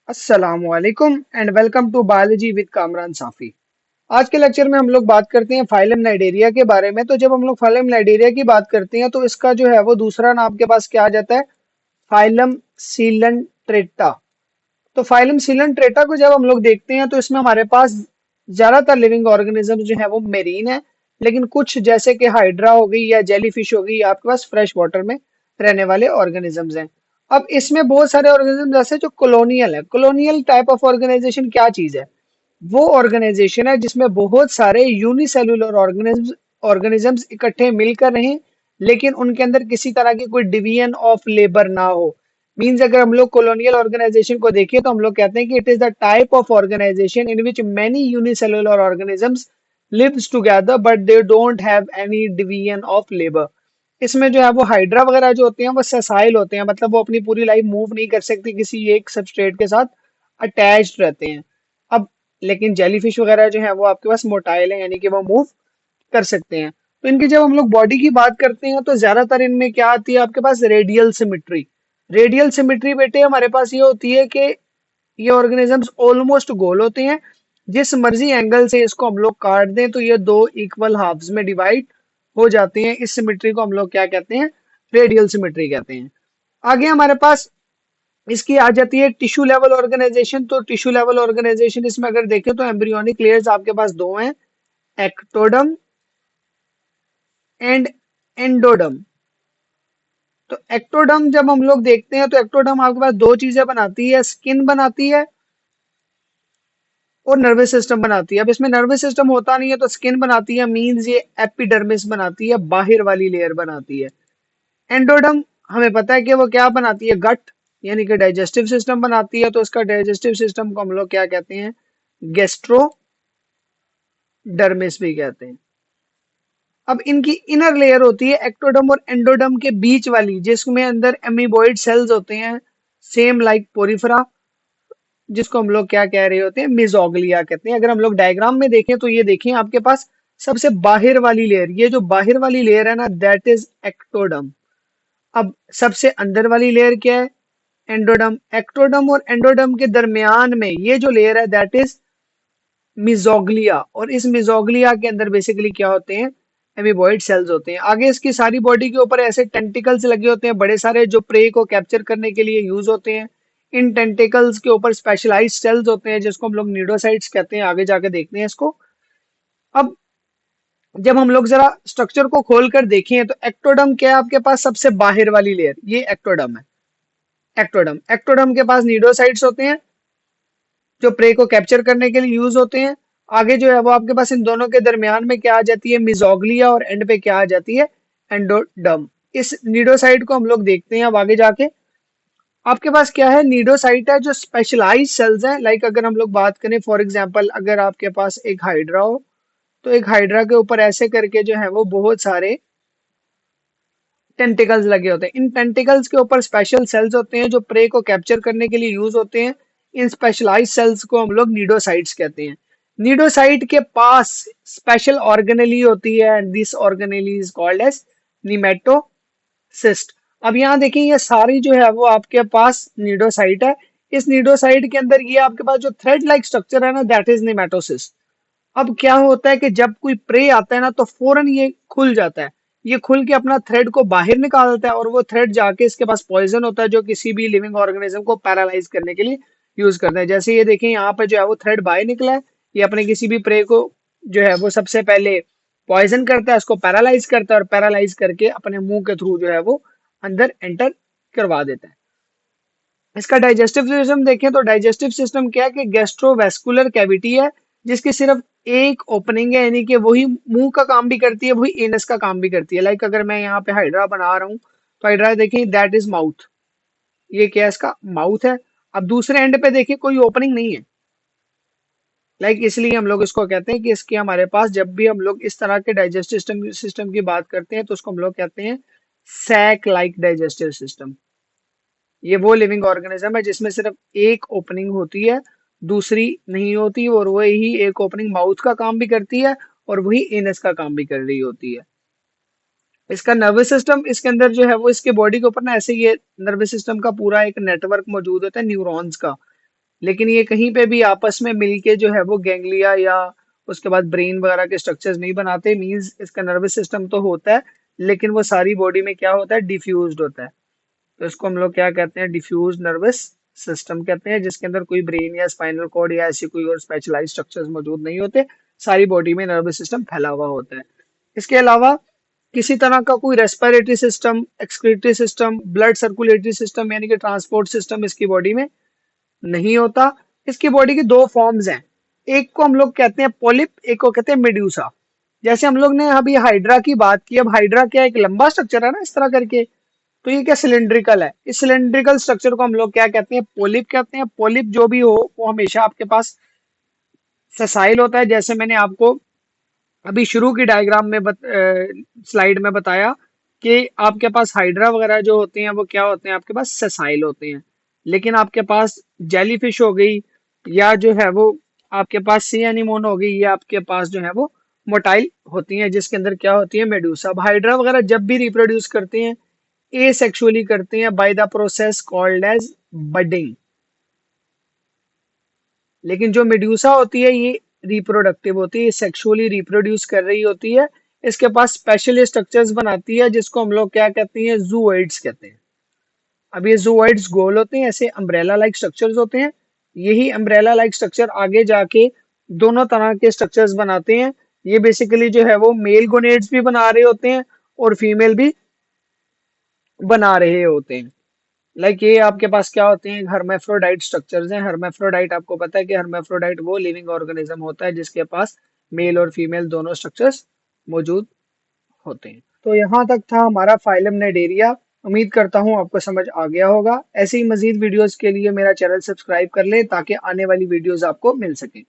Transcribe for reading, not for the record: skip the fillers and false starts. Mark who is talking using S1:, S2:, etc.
S1: अस्सलामुअलैकुम and welcome to biology with Kamran Safi. आज के लेक्चर में हम लोग बात करते हैं फाइलम नाइडेरिया के बारे में। तो जब हम लोग फाइलम नाइडेरिया की बात करते हैं तो इसका जो है वो दूसरा नाम आपके पास क्या आ जाता है, फाइलम सीलेंट्रेटा। तो फाइलम सीलेंट्रेटा को जब हम लोग देखते हैं तो इसमें हमारे पास ज्यादातर लिविंग ऑर्गेनिज्म जो है वो मेरीन है, लेकिन कुछ जैसे कि हाइड्रा हो गई या जेलीफिश हो गई आपके पास फ्रेश वाटर में रहने वाले ऑर्गेनिजम्स हैं। अब इसमें बहुत सारे ऑर्गेनिज्म जैसे जो कॉलोनियल है, कॉलोनियल टाइप ऑफ ऑर्गेनाइजेशन क्या चीज है, वो ऑर्गेनाइजेशन है जिसमें बहुत सारे यूनिसेलुलर ऑर्गेनिजम्स इकट्ठे मिलकर रहें, लेकिन उनके अंदर किसी तरह की कोई डिवीजन ऑफ लेबर ना हो। मींस अगर हम लोग कॉलोनियल ऑर्गेनाइजेशन को देखें तो हम लोग कहते हैं कि it is the type of organization in which many unicellular organisms lives together but they don't have any division of labour. इसमें जो है वो हाइड्रा वगैरह जो होते हैं वो सेसाइल होते हैं, मतलब वो अपनी पूरी लाइफ मूव नहीं कर सकती, किसी एक सबस्ट्रेट के साथ अटैच्ड रहते हैं। अब लेकिन जेलीफिश वगैरह जो है वो आपके पास मोटाइल है, यानी कि वो मूव कर सकते हैं। तो इनकी जब हम लोग बॉडी की बात करते हैं तो ज्यादातर इनमें क्या आती है आपके पास, रेडियल सिमिट्री। रेडियल सिमिट्री बेटे हमारे पास ये होती है कि ये ऑर्गेनिजम्स ऑलमोस्ट गोल होते हैं। जिस मर्जी एंगल से इसको हम लोग काट दें तो ये दो इक्वल हाफ्स में डिवाइड हो जाते हैं। इस सिमिट्री को हम लोग क्या कहते हैं, रेडियल सिमिट्री कहते हैं। आगे हमारे पास इसकी आ जाती है टिश्यू लेवल ऑर्गेनाइजेशन। तो टिश्यू लेवल ऑर्गेनाइजेशन इसमें अगर देखें तो एम्ब्रियोनिक लेयर्स आपके पास दो हैं, एक्टोडम एंड एंडोडम। तो एक्टोडम जब हम लोग देखते हैं तो एक्टोडम आपके पास दो चीजें बनाती है, स्किन बनाती है और नर्वस सिस्टम बनाती है। अब इसमें नर्वस सिस्टम होता नहीं है तो स्किन बनाती है, मींस ये एपिडर्मिस बनाती है, बाहर वाली लेयर बनाती है। एंडोडम हमें पता है कि वो क्या बनाती है, गट यानी कि डाइजेस्टिव सिस्टम बनाती है। तो इसका डाइजेस्टिव सिस्टम को हम लोग क्या कहते हैं, गेस्ट्रोडर्मिस भी कहते हैं। अब इनकी इनर लेयर होती है एक्टोडम और एंडोडम के बीच वाली, जिसमें अंदर एमीबॉइड सेल्स होते हैं, सेम लाइक पोरिफेरा, जिसको हम लोग क्या कह रहे होते हैं, मिजोग्लिया कहते हैं। अगर हम लोग डायग्राम में देखें तो ये देखें आपके पास सबसे बाहर वाली लेयर, ये जो बाहर वाली लेयर है ना, दैट इज एक्टोडम। अब सबसे अंदर वाली लेयर क्या है, एंडोडम। एक्टोडम और एंडोडम के दरमियान में ये जो लेयर है दैट इज मिजोग्लिया, और इस मिजोग्लिया के अंदर बेसिकली क्या होते हैं, एमीबॉइड सेल्स होते हैं। आगे इसकी सारी बॉडी के ऊपर ऐसे टेंटिकल्स लगे होते हैं बड़े सारे, जो प्रे को कैप्चर करने के लिए यूज होते हैं। इन टेंटिकल्स के ऊपर स्पेशलाइज्ड सेल्स होते हैं जिसको हम लोग न्यूडोसाइट्स कहते हैं। आगे जाके देखते हैं इसको। अब जब हम लोग जरा स्ट्रक्चर को खोल कर देखें तो एक्टोडम क्या है आपके पास, सबसे बाहर वाली लेयर ये एक्टोडम है। एक्टोडम एक्टोडम के पास न्यूडोसाइट्स होते हैं जो प्रे को कैप्चर करने के लिए यूज होते हैं। आगे जो है वो आपके पास इन दोनों के दरमियान में क्या आ जाती है, मिजोग्लिया, और एंड पे क्या आ जाती है, एंडोडम। इस नीडोसाइट को हम लोग देखते हैं अब आगे जाके। आपके पास क्या है, नीडोसाइट है जो स्पेशलाइज सेल्स हैं। लाइक अगर हम लोग बात करें फॉर एग्जांपल, अगर आपके पास एक हाइड्रा हो तो एक हाइड्रा के ऊपर ऐसे करके जो है वो बहुत सारे टेंटिकल्स लगे होते हैं। इन टेंटिकल्स के ऊपर स्पेशल सेल्स होते हैं जो प्रे को कैप्चर करने के लिए यूज होते हैं। इन स्पेशलाइज्ड सेल्स को हम लोग नीडोसाइट्स कहते हैं। नीडोसाइट के पास स्पेशल ऑर्गेनेली होती है and this organelle is called as nematocyst. अब यहाँ देखिए ये सारी जो है वो आपके पास नीडोसाइट है। इस नीडोसाइट के अंदर ये आपके पास जो थ्रेड लाइक स्ट्रक्चर है ना, दैट इज निमेटोसिस्ट। अब क्या होता है कि जब कोई प्रे आता है ना तो फौरन ये खुल जाता है। ये खुल के अपना थ्रेड को बाहर निकालता है और वो थ्रेड जाके इसके पास पॉइजन होता है जो किसी भी लिविंग ऑर्गेनिज्म को पैरालाइज करने के लिए यूज करते हैं। जैसे ये देखें यहाँ पे जो है वो थ्रेड बाहर निकला है, ये अपने किसी भी प्रे को जो है वो सबसे पहले पॉइजन करता है, उसको पैरालाइज करता है और पैरालाइज करके अपने मुंह के थ्रू जो है वो अंदर एंटर करवा देता है। इसका डाइजेस्टिव सिस्टम देखें तो डाइजेस्टिव सिस्टम क्या है कि गैस्ट्रोवेस्कुलर कैविटी है जिसकी सिर्फ एक ओपनिंग है, यानी कि वही मुंह का काम भी करती है, वही एनस का काम भी करती है। लाइक अगर मैं यहाँ पे हाइड्रा बना रहा हूँ तो हाइड्रा देखें दैट इज माउथ, ये क्या है, इसका माउथ है। अब दूसरे एंड पे देखिए कोई ओपनिंग नहीं है। लाइक इसलिए हम लोग इसको कहते हैं कि इसके हमारे पास जब भी हम लोग इस तरह के डाइजेस्टिव सिस्टम की बात करते हैं तो उसको हम लोग कहते हैं सैक लाइक डाइजेस्टिव सिस्टम। ये वो लिविंग ऑर्गेनिज्म है जिसमें सिर्फ एक ओपनिंग होती है, दूसरी नहीं होती, और वही एक ओपनिंग माउथ का काम भी करती है और वही एनस का काम भी कर रही होती है। इसका नर्वस सिस्टम इसके अंदर जो है वो इसके बॉडी के ऊपर ना ऐसे ये नर्वस सिस्टम का पूरा एक नेटवर्क मौजूद होता है न्यूरॉन्स का। लेकिन ये कहीं पे भी आपस में मिलके जो है वो गैंग्लिया या उसके बाद ब्रेन वगैरह के स्ट्रक्चर्स नहीं बनाते। मींस इसका नर्वस सिस्टम तो होता है, लेकिन वो सारी बॉडी में क्या होता है, डिफ्यूज्ड होता है। तो इसको हम लोग क्या कहते हैं, डिफ्यूज नर्वस सिस्टम कहते हैं, जिसके अंदर कोई ब्रेन या स्पाइनल कॉर्ड या ऐसी कोई और स्पेशलाइज्ड स्ट्रक्चर्स मौजूद नहीं होते। सारी बॉडी में नर्वस सिस्टम फैला हुआ होता है। इसके अलावा किसी तरह का कोई respiratory system, excretory system, blood circulatory system यानी कि ट्रांसपोर्ट सिस्टम इसकी बॉडी में नहीं होता। इसकी बॉडी की दो फॉर्म्स हैं, एक को हम लोग कहते हैं पोलिप, एक को कहते हैं मेड्यूसा। जैसे हम लोग ने अभी हाइड्रा की बात की, अब हाइड्रा क्या एक लंबा स्ट्रक्चर है ना इस तरह करके, तो ये क्या सिलेंड्रिकल है। इस सिलेंड्रिकल स्ट्रक्चर को हम लोग क्या कहते हैं, पोलिप कहते हैं। पोलिप जो भी हो वो हमेशा आपके पास सेसाइल होता है। जैसे मैंने आपको अभी शुरू की डायग्राम में स्लाइड में बताया कि आपके पास हाइड्रा वगैरह जो होते हैं वो क्या होते हैं, आपके पास सेसाइल होते हैं। लेकिन आपके पास जेलीफिश हो गई या जो है वो आपके पास सी एनीमोन हो गई, ये आपके पास जो है वो मोटाइल होती हैं, जिसके अंदर क्या होती है, मेडूसा। अब हाइड्रा वगैरह जब भी रिप्रोड्यूस करते हैं एसेक्सुअली करते हैं by the process called as budding. लेकिन जो मेड्यूसा होती है ये रिप्रोडक्टिव होती है, सेक्सुअली रिप्रोड्यूस कर रही होती है। इसके पास स्पेशल स्ट्रक्चर्स बनाती है जिसको हम लोग क्या कहते हैं, जूओइड्स कहते हैं। अब ये जूओइड्स गोल होते हैं, ऐसे अम्ब्रेला लाइक स्ट्रक्चर्स होते हैं। यही अम्ब्रेला लाइक स्ट्रक्चर आगे जाके दोनों तरह के स्ट्रक्चर्स बनाते हैं। ये बेसिकली जो है वो मेल गोनेड्स भी बना रहे होते हैं और फीमेल भी बना रहे होते हैं। लाइक ये आपके पास क्या होते हैं, हर्मेफ्रोडाइट स्ट्रक्चर्स हैं। हर्मेफ्रोडाइट आपको पता है कि हर्मेफ्रोडाइट वो लिविंग ऑर्गेनिज्म होता है जिसके पास मेल और फीमेल दोनों स्ट्रक्चर्स मौजूद होते हैं। तो यहाँ तक था हमारा फाइलम नाइडेरिया। उम्मीद करता हूँ आपको समझ आ गया होगा। ऐसे ही मजीद वीडियोस के लिए मेरा चैनल सब्सक्राइब कर लें ताकि आने वाली वीडियोस आपको मिल सके।